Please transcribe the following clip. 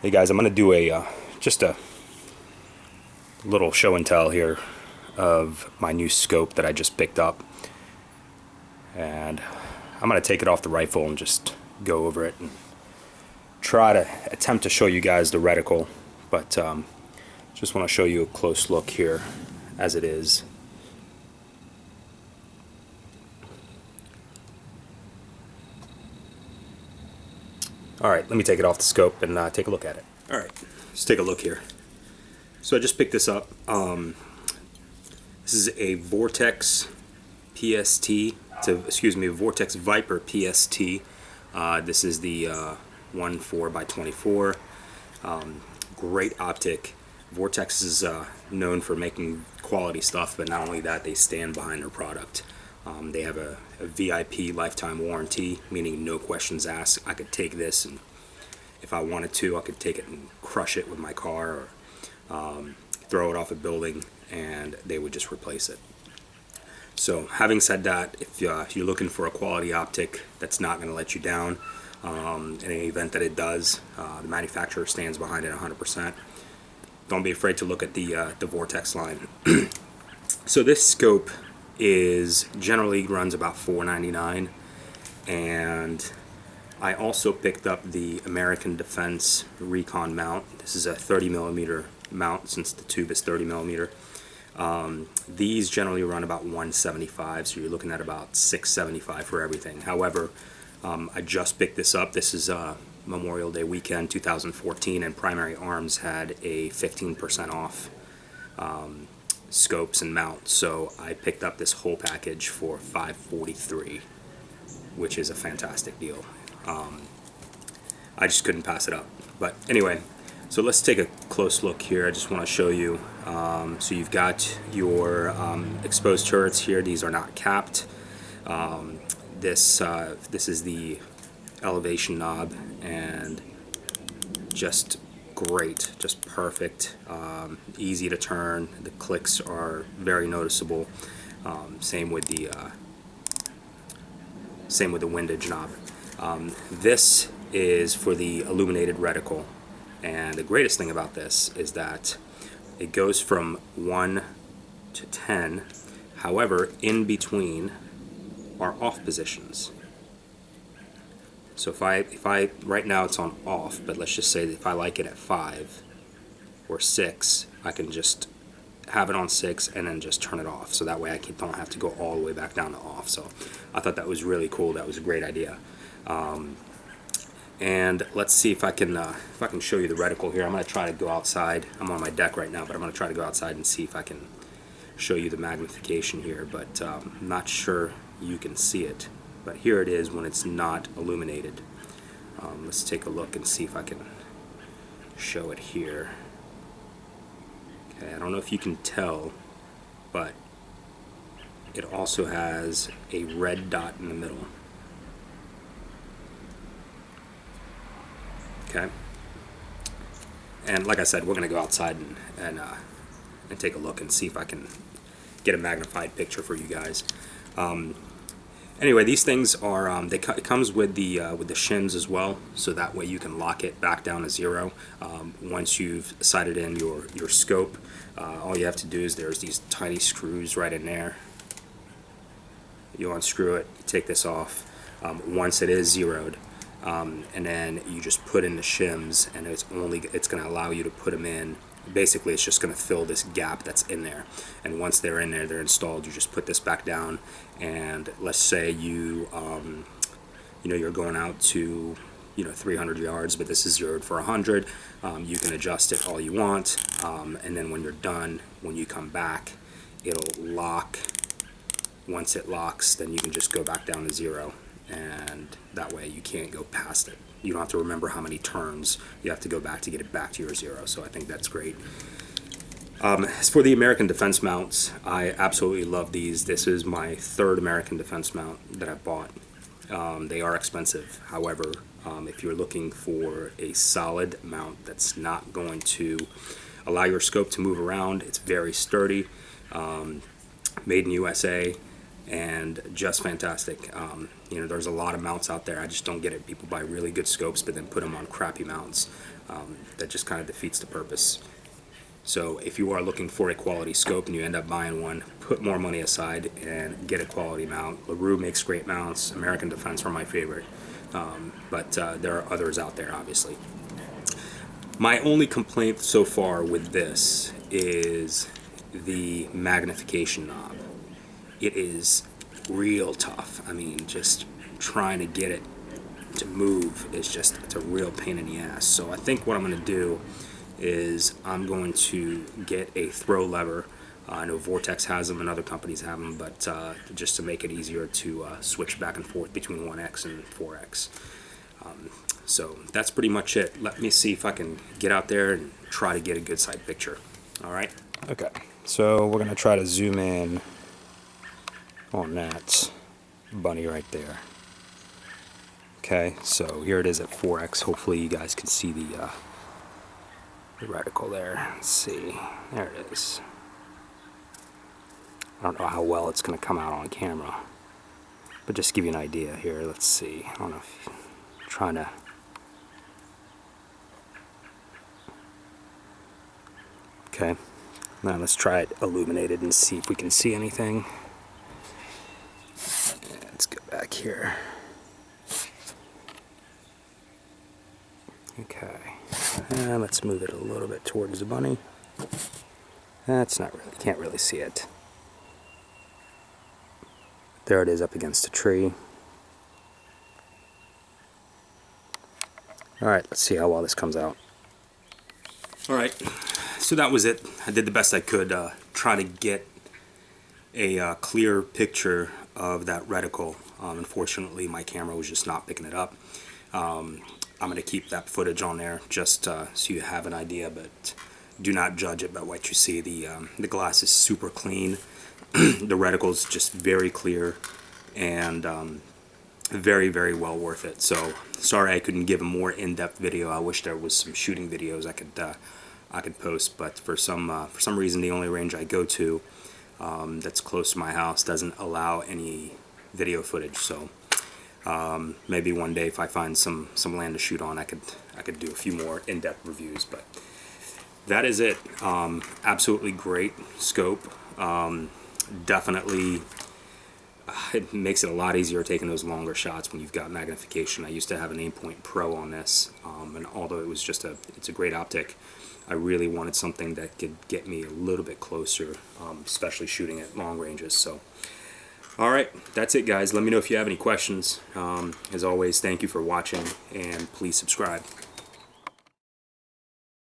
Hey guys, I'm gonna do a just a little show and tell here of my new scope that I just picked up, and I'm gonna take it off the rifle and just go over it and try to attempt to show you guys the reticle, but just want to show you a close look here as it is. Alright, let me take it off the scope and take a look at it. Alright, let's take a look here. So I just picked this up. This is a Vortex PST, Vortex Viper PST. This is the 14x24. Great optic. Vortex is known for making quality stuff, but not only that, they stand behind their product. They have a VIP lifetime warranty, meaning no questions asked. I could take this, and if I wanted to, I could take it and crush it with my car, or throw it off a building, and they would just replace it. So having said that, if you're looking for a quality optic that's not going to let you down, in any event that it does, the manufacturer stands behind it 100%. Don't be afraid to look at the Vortex line. So this scope generally runs about $4.99, and I also picked up the American Defense Recon mount. This is a 30mm mount, since the tube is 30mm. These generally run about $175, so you're looking at about $675 for everything. However, I just picked this up. This is Memorial Day weekend 2014, and Primary Arms had a 15% off scopes and mounts, so I picked up this whole package for $543, which is a fantastic deal. I just couldn't pass it up. But anyway, so let's take a close look here. I just want to show you. So you've got your exposed turrets here. These are not capped. This is the elevation knob, and just great, just perfect, easy to turn. The clicks are very noticeable. Same with the windage knob. This is for the Illuminated Reticle, and the greatest thing about this is that it goes from 1 to 10. However, in between are off positions. So if I right now it's on off, but let's just say that if I like it at 5 or 6, I can just have it on 6 and then just turn it off. So that way I don't have to go all the way back down to off. So I thought that was really cool. That was a great idea. And let's see if I can show you the reticle here. I'm going to try to go outside. I'm on my deck right now, but I'm going to try to go outside and see if I can show you the magnification here. But I'm not sure you can see it. But here it is when it's not illuminated. Let's take a look and see if I can show it here. Okay, I don't know if you can tell, but it also has a red dot in the middle. Okay, and like I said, we're going to go outside and take a look and see if I can get a magnified picture for you guys. Anyway, these things are it comes with the shims as well, so that way you can lock it back down to 0. Once you've sighted in your scope, all you have to do is there's these tiny screws right in there. You unscrew it, you take this off once it is zeroed, and then you just put in the shims, and it's going to allow you to put them in. Basically, it's just going to fill this gap that's in there, and once they're in there, they're installed. You just put this back down, and let's say you're going out to 300 yards, but this is zeroed for 100. You can adjust it all you want, and then when you're done, when you come back, it'll lock. Once it locks, then you can just go back down to 0, and that way you can't go past it. You don't have to remember how many turns you have to go back to get it back to your 0, so I think that's great. As for the American Defense mounts, I absolutely love these. This is my 3rd American Defense mount that I bought. They are expensive. However, if you're looking for a solid mount that's not going to allow your scope to move around, it's very sturdy, made in USA, and just fantastic. You know, there's a lot of mounts out there. I just don't get it. People buy really good scopes, but then put them on crappy mounts. That just kind of defeats the purpose. So if you are looking for a quality scope and you end up buying one, put more money aside and get a quality mount. LaRue makes great mounts. American Defense are my favorite. But there are others out there, obviously. My only complaint so far with this is the magnification knob. It is real tough. I mean, just trying to get it to move is just, it's a real pain in the ass. So I think what I'm going to do is I'm going to get a throw lever. I know Vortex has them and other companies have them, but just to make it easier to switch back and forth between 1X and 4X. So that's pretty much it. Let me see if I can get out there and try to get a good side picture. All right? Okay, so we're going to try to zoom in on that bunny right there. Okay, so here it is at 4X. Hopefully you guys can see the reticle there. Let's see. There it is. I don't know how well it's going to come out on camera, but just to give you an idea here. Let's see. I don't know if I'm trying to. Okay, now let's try it illuminated and see if we can see anything. Let's go back here. Okay, and let's move it a little bit towards the bunny. That's not really, can't really see it. There it is up against a tree. Alright, let's see how well this comes out. Alright, so that was it. I did the best I could try to get a clear picture of that reticle. Unfortunately, my camera was just not picking it up. I'm going to keep that footage on there just so you have an idea, but do not judge it by what you see. The glass is super clean. The reticle is just very clear and very, very well worth it. So sorry I couldn't give a more in-depth video. I wish there was some shooting videos I could post, but for some reason the only range I go to that's close to my house doesn't allow any video footage. So maybe one day if I find some land to shoot on, I could do a few more in-depth reviews. But that is it. Absolutely great scope. Definitely it makes it a lot easier taking those longer shots when you've got magnification. I used to have an Aimpoint Pro on this, and although it was just it's a great optic, I really wanted something that could get me a little bit closer, especially shooting at long ranges. So alright, that's it guys. Let me know if you have any questions. As always, thank you for watching, and please subscribe.